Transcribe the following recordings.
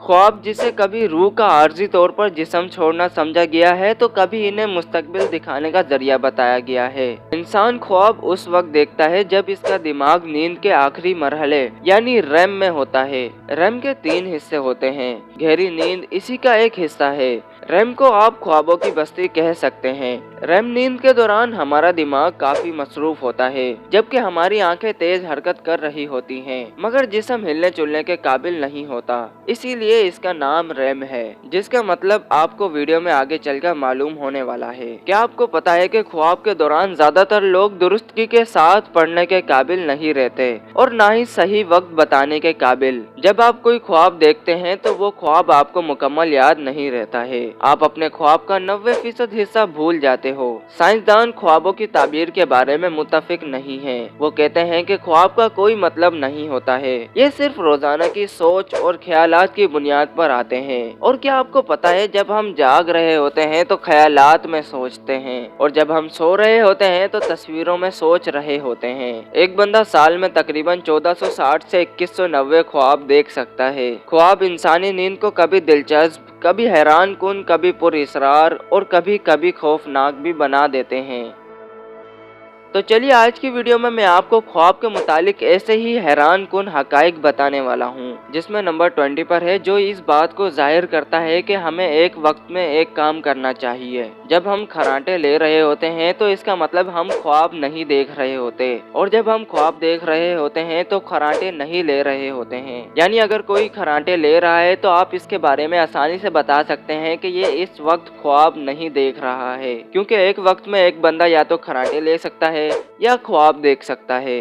ख्वाब जिसे कभी रूह का आर्जी तौर पर जिस्म छोड़ना समझा गया है तो कभी इन्हें मुस्तकबिल दिखाने का जरिया बताया गया है। इंसान ख्वाब उस वक्त देखता है जब इसका दिमाग नींद के आखिरी मरहले यानी रेम में होता है। रेम के 3 हिस्से होते हैं। गहरी नींद इसी का एक हिस्सा है। रेम को आप ख्वाबों की बस्ती कह सकते हैं। रेम नींद के दौरान हमारा दिमाग काफी मसरूफ होता है, जबकि हमारी आंखें तेज हरकत कर रही होती हैं, मगर जिस्म हिलने जुलने के काबिल नहीं होता। इसीलिए इसका नाम रेम है, जिसका मतलब आपको वीडियो में आगे चलकर मालूम होने वाला है। क्या आपको पता है कि ख्वाब के दौरान ज्यादातर लोग दुरुस्तगी के साथ पढ़ने के काबिल नहीं रहते और ना ही सही वक्त बताने के काबिल। जब आप कोई ख्वाब देखते हैं तो वो ख्वाब आपको मुकम्मल याद नहीं रहता है। आप अपने ख्वाब का 90% हिस्सा भूल जाते हो। साइंसदान ख्वाबों की ताबीर के बारे में मुत्तफिक नहीं है। वो कहते हैं कि ख्वाब का कोई मतलब नहीं होता है, ये सिर्फ रोजाना की सोच और ख्यालात की बुनियाद पर आते हैं। और क्या आपको पता है, जब हम जाग रहे होते हैं तो ख्यालात में सोचते हैं, और जब हम सो रहे होते हैं तो तस्वीरों में सोच रहे होते हैं। एक बंदा साल में तकरीबन 1460 से 2190 ख्वाब देख सकता है। ख्वाब इंसानी नींद को कभी दिलचस्प, कभी हैरान कुन, कभी पुरअसरार और कभी कभी खौफनाक भी बना देते हैं। तो चलिए आज की वीडियो में मैं आपको ख्वाब के मुतालिक ऐसे ही हैरान कुन हकाइक बताने वाला हूँ, जिसमें नंबर 20 पर है, जो इस बात को जाहिर करता है कि हमें एक वक्त में एक काम करना चाहिए। जब हम खर्राटे ले रहे होते हैं तो इसका मतलब हम ख्वाब नहीं देख रहे होते, और जब हम ख्वाब देख रहे होते हैं तो खर्राटे नहीं ले रहे होते हैं। यानी अगर कोई खर्राटे ले रहा है तो आप इसके बारे में आसानी से बता सकते हैं कि ये इस वक्त ख्वाब नहीं देख रहा है, क्योंकि एक वक्त में एक बंदा या तो खर्राटे ले सकता है या ख्वाब देख सकता है।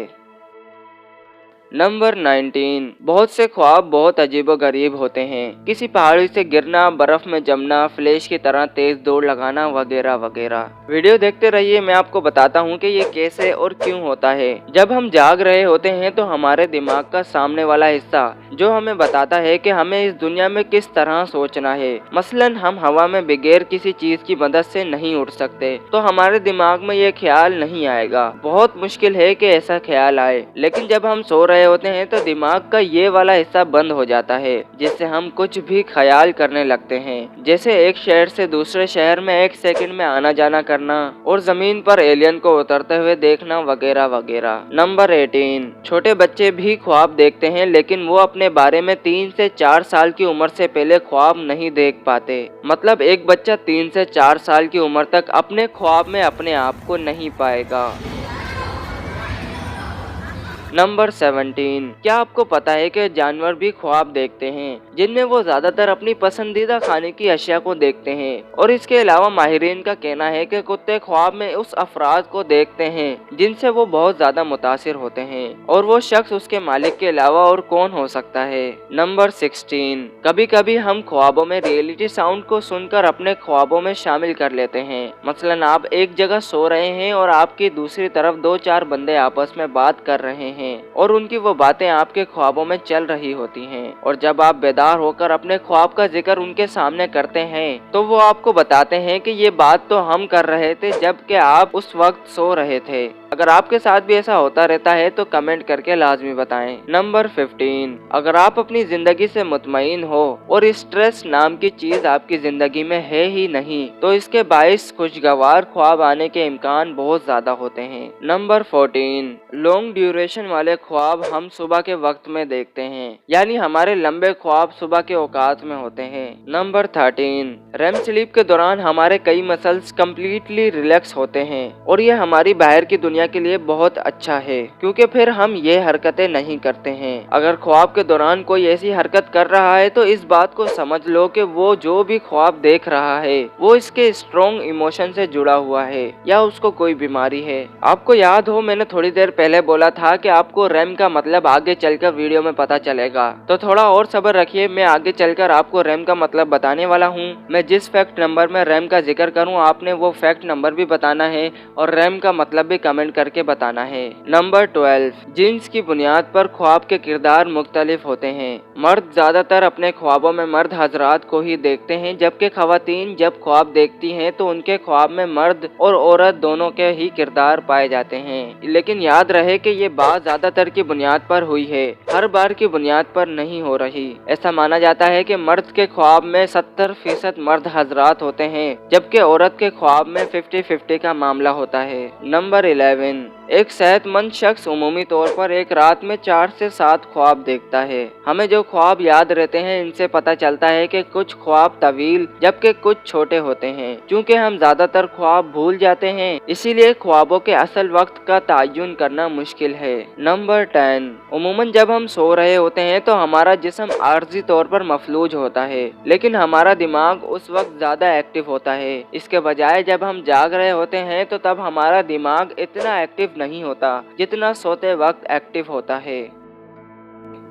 नंबर 19, बहुत से ख्वाब बहुत अजीबोगरीब होते हैं। किसी पहाड़ी से गिरना, बर्फ में जमना, फ्लैश की तरह तेज दौड़ लगाना वगैरह वगैरह। वीडियो देखते रहिए, मैं आपको बताता हूँ कि ये कैसे और क्यों होता है। जब हम जाग रहे होते हैं तो हमारे दिमाग का सामने वाला हिस्सा जो हमें बताता है कि हमें इस दुनिया में किस तरह सोचना है। मसलन हम हवा में बगैर किसी चीज की मदद से नहीं उड़ सकते, तो हमारे दिमाग में ये ख्याल नहीं आएगा। बहुत मुश्किल है कि ऐसा ख्याल आए, लेकिन जब हम सो रहे होते हैं तो दिमाग का ये वाला हिस्सा बंद हो जाता है, जिससे हम कुछ भी ख्याल करने लगते हैं। जैसे एक शहर से दूसरे शहर में 1 सेकंड में आना जाना करना, और जमीन पर एलियन को उतरते हुए देखना वगैरह वगैरह। नंबर 18, छोटे बच्चे भी ख्वाब देखते हैं, लेकिन वो अपने बारे में 3 से 4 साल की उम्र से पहले ख्वाब नहीं देख पाते। मतलब एक बच्चा 3 से 4 साल की उम्र तक अपने ख्वाब में अपने आप को नहीं पाएगा। नंबर 17, क्या आपको पता है कि जानवर भी ख्वाब देखते हैं, जिनमें वो ज्यादातर अपनी पसंदीदा खाने की अशिया को देखते हैं। और इसके अलावा माहिरीन का कहना है कि कुत्ते ख्वाब में उस अफराद को देखते हैं जिनसे वो बहुत ज्यादा मुतासिर होते हैं, और वो शख्स उसके मालिक के अलावा और कौन हो सकता है। नंबर 16, कभी कभी हम ख्वाबों में रियलिटी साउंड को सुनकर अपने ख्वाबों में शामिल कर लेते हैं। मसलन आप एक जगह सो रहे हैं और आपकी दूसरी तरफ 2-4 बंदे आपस में बात कर रहे हैं, और उनकी वो बातें आपके ख्वाबों में चल रही होती हैं। और जब आप बेदार होकर अपने ख्वाब का जिक्र उनके सामने करते हैं तो वो आपको बताते हैं कि ये बात तो हम कर रहे थे जबकि आप उस वक्त सो रहे थे। अगर आपके साथ भी ऐसा होता रहता है तो कमेंट करके लाजमी बताएं। नंबर 15, अगर आप अपनी जिंदगी से मुतमईन हो और स्ट्रेस नाम की चीज आपकी जिंदगी में है ही नहीं, तो इसके बाइस खुशगवार ख्वाब आने के इम्कान बहुत ज्यादा होते हैं। नंबर 14, लॉन्ग ड्यूरेशन वाले ख्वाब हम सुबह के वक्त में देखते हैं, यानी हमारे लंबे ख्वाब सुबह के औकात में होते हैं। नंबर 13, रेम स्लीप के दौरान हमारे कई मसल्स कम्प्लीटली रिलैक्स होते हैं, और ये हमारी बाहर की दुनिया के लिए बहुत अच्छा है, क्योंकि फिर हम ये हरकतें नहीं करते हैं। अगर ख्वाब के दौरान कोई ऐसी हरकत कर रहा है तो इस बात को समझ लो कि वो जो भी ख्वाब देख रहा है वो इसके स्ट्रॉन्ग इमोशन से जुड़ा हुआ है या उसको कोई बीमारी है। आपको याद हो मैंने थोड़ी देर पहले बोला था कि आपको रेम का मतलब आगे चलकर वीडियो में पता चलेगा, तो थोड़ा और सब्र रखिए, मैं आगे चलकर आपको रेम का मतलब बताने वाला हूँ। मैं जिस फैक्ट नंबर में रेम का जिक्र करूँ आपने वो फैक्ट नंबर भी बताना है और रेम का मतलब भी कमेंट कमेंट करके बताना है। नंबर 12, जिन्स की बुनियाद पर ख्वाब के किरदार मुख्तलिफ होते हैं। मर्द ज्यादातर अपने ख्वाबों में मर्द हजरात को ही देखते हैं, जबकि खवातीन जब ख्वाब देखती हैं तो उनके ख्वाब में मर्द और औरत दोनों के ही किरदार पाए जाते हैं। लेकिन याद रहे कि ये बात ज्यादातर की बुनियाद पर हुई है, हर बार की बुनियाद पर नहीं हो रही। ऐसा माना जाता है कि मर्द के ख्वाब में 70% मर्द हजरात होते हैं, जबकि औरत के ख्वाब में 50-50 का मामला होता है। नंबर 11, एक सेहतमंद शख्स उमूमी तौर पर एक रात में 4 से 7 ख्वाब देखता है। हमें जो ख्वाब याद रहते हैं इनसे पता चलता है कि कुछ ख्वाब तवील जबकि कुछ छोटे होते हैं। चूँकि हम ज्यादातर ख्वाब भूल जाते हैं, इसीलिए ख्वाबों के असल वक्त का तयन करना मुश्किल है। नंबर 10, उमूमन जब हम सो रहे होते हैं तो हमारा जिस्म आर्जी तौर पर मफलूज होता है, लेकिन हमारा दिमाग उस वक्त ज्यादा एक्टिव होता है। इसके बजाय जब हम जाग रहे होते हैं तो तब हमारा दिमाग इतना एक्टिव नहीं होता जितना सोते वक्त एक्टिव होता है।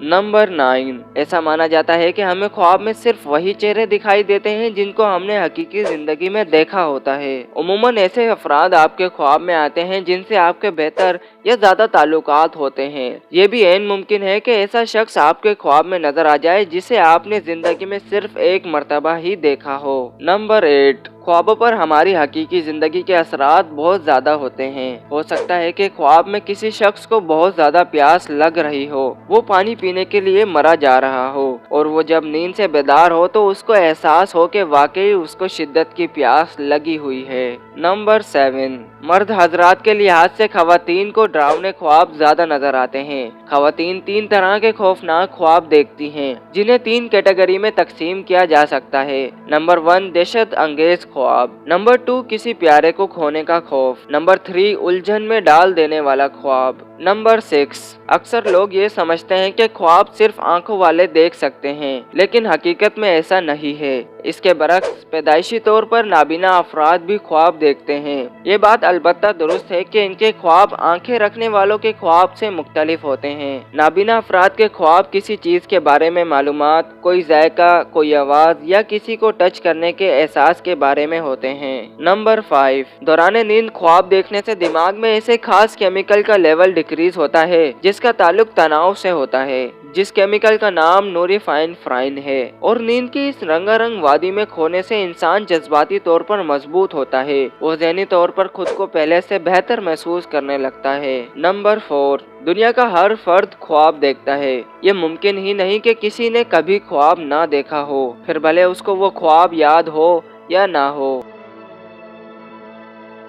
नंबर 9, ऐसा माना जाता है कि हमें ख्वाब में सिर्फ वही चेहरे दिखाई देते हैं जिनको हमने हकीकी जिंदगी में देखा होता है। उमूमन ऐसे अफराद आपके ख्वाब में आते हैं जिनसे आपके बेहतर या ज्यादा ताल्लुकात होते हैं। ये भी ऐन मुमकिन है कि ऐसा शख्स आपके ख्वाब में नजर आ जाए जिसे आपने जिंदगी में सिर्फ एक मर्तबा ही देखा हो। नंबर 8, ख्वाबों पर हमारी हकीकी जिंदगी के असरात बहुत ज्यादा होते हैं। हो सकता है कि ख्वाब में किसी शख्स को बहुत ज्यादा प्यास लग रही हो, वो पानी पीने के लिए मरा जा रहा हो, और वो जब नींद से बेदार हो तो उसको एहसास हो कि वाकई उसको शिद्दत की प्यास लगी हुई है। नंबर 7, मर्द हजरात के लिहाज से खवातीन को डरावने ख्वाब ज्यादा नजर आते हैं। खवातीन 3 तरह के खौफनाक ख्वाब देखती हैं, जिन्हें 3 कैटेगरी में तकसीम किया जा सकता है। नंबर 1, दहशत अंगेज ख्वाब। नंबर 2, किसी प्यारे को खोने का खौफ। नंबर 3, उलझन में डाल देने वाला ख्वाब। नंबर 6, अक्सर लोग ये समझते हैं कि ख्वाब सिर्फ आंखों वाले देख सकते हैं, लेकिन हकीकत में ऐसा नहीं है। इसके बरक्स पैदाइशी तौर पर नाबीना अफराद भी ख्वाब देखते हैं। ये बात अलबत्ता दुरुस्त है कि इनके ख्वाब आंखें रखने वालों के ख्वाब से मुख्तलिफ होते हैं। नाबीना अफराद के ख्वाब किसी चीज के बारे में मालूमात, कोई जायका, कोई आवाज या किसी को टच करने के एहसास के बारे में होते हैं। नंबर 5, दौरान नींद ख्वाब देखने से दिमाग में ऐसे खास केमिकल का लेवल डिक्रीज होता है जिसका ताल्लुक तनाव से होता है, जिस केमिकल का नाम नोरिफाइन है। और नींद की इस रंगारंग वादी में खोने से इंसान जज्बाती तौर पर मजबूत होता है, वो ज़हनी तौर पर खुद को पहले से बेहतर महसूस करने लगता है। नंबर 4, दुनिया का हर फर्द ख्वाब देखता है। ये मुमकिन ही नहीं कि किसी ने कभी ख्वाब ना देखा हो, फिर भले उसको वो ख्वाब याद हो या ना हो।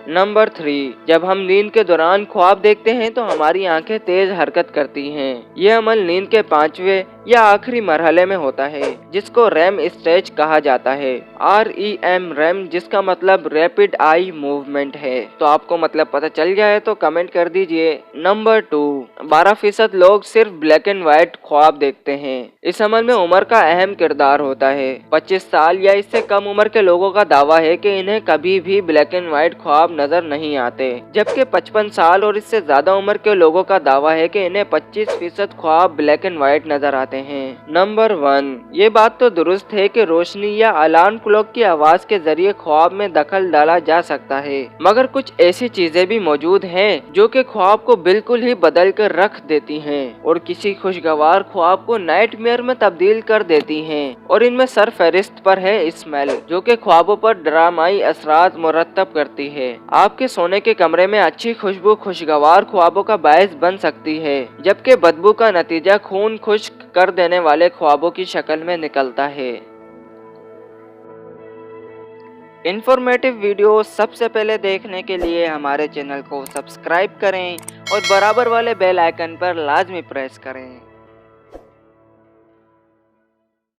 नंबर 3, जब हम नींद के दौरान ख्वाब देखते हैं तो हमारी आंखें तेज हरकत करती हैं। यह अमल नींद के 5वें या आखिरी मरहले में होता है, जिसको रैम स्टेज कहा जाता है। REM रैम, जिसका मतलब रैपिड आई मूवमेंट है। तो आपको मतलब पता चल गया है तो कमेंट कर दीजिए। नंबर 2, 12% लोग सिर्फ ब्लैक एंड व्हाइट ख्वाब देखते हैं। इस अमल में उम्र का अहम किरदार होता है। 25 साल या इससे कम उम्र के लोगों का दावा है कि इन्हें कभी भी ब्लैक एंड व्हाइट ख्वाब नजर नहीं आते, जबकि 55 साल और इससे ज्यादा उम्र के लोगों का दावा है कि इन्हें 25% ख्वाब ब्लैक एंड व्हाइट नजर आते हैं। नंबर 1, ये बात तो दुरुस्त है कि रोशनी या अलार्म क्लॉक की आवाज के जरिए ख्वाब में दखल डाला जा सकता है, मगर कुछ ऐसी चीजें भी मौजूद हैं जो कि ख्वाब को बिल्कुल ही बदल कर रख देती हैं और किसी खुशगवार ख्वाब को नाइटमेयर में तब्दील कर देती हैं। और इनमें सरफहरिस्त पर है स्मेल, जो कि ख्वाबों पर ड्रामाई असरात मुरतब करती है। आपके सोने के कमरे में अच्छी खुशबू खुशगवार ख्वाबों का बायस बन सकती है, जबकि बदबू का नतीजा खून खुश्क कर देने वाले ख्वाबों की शक्ल में निकलता है। इंफॉर्मेटिव वीडियो सबसे पहले देखने के लिए हमारे चैनल को सब्सक्राइब करें और बराबर वाले बेल आइकन पर लाजमी प्रेस करें।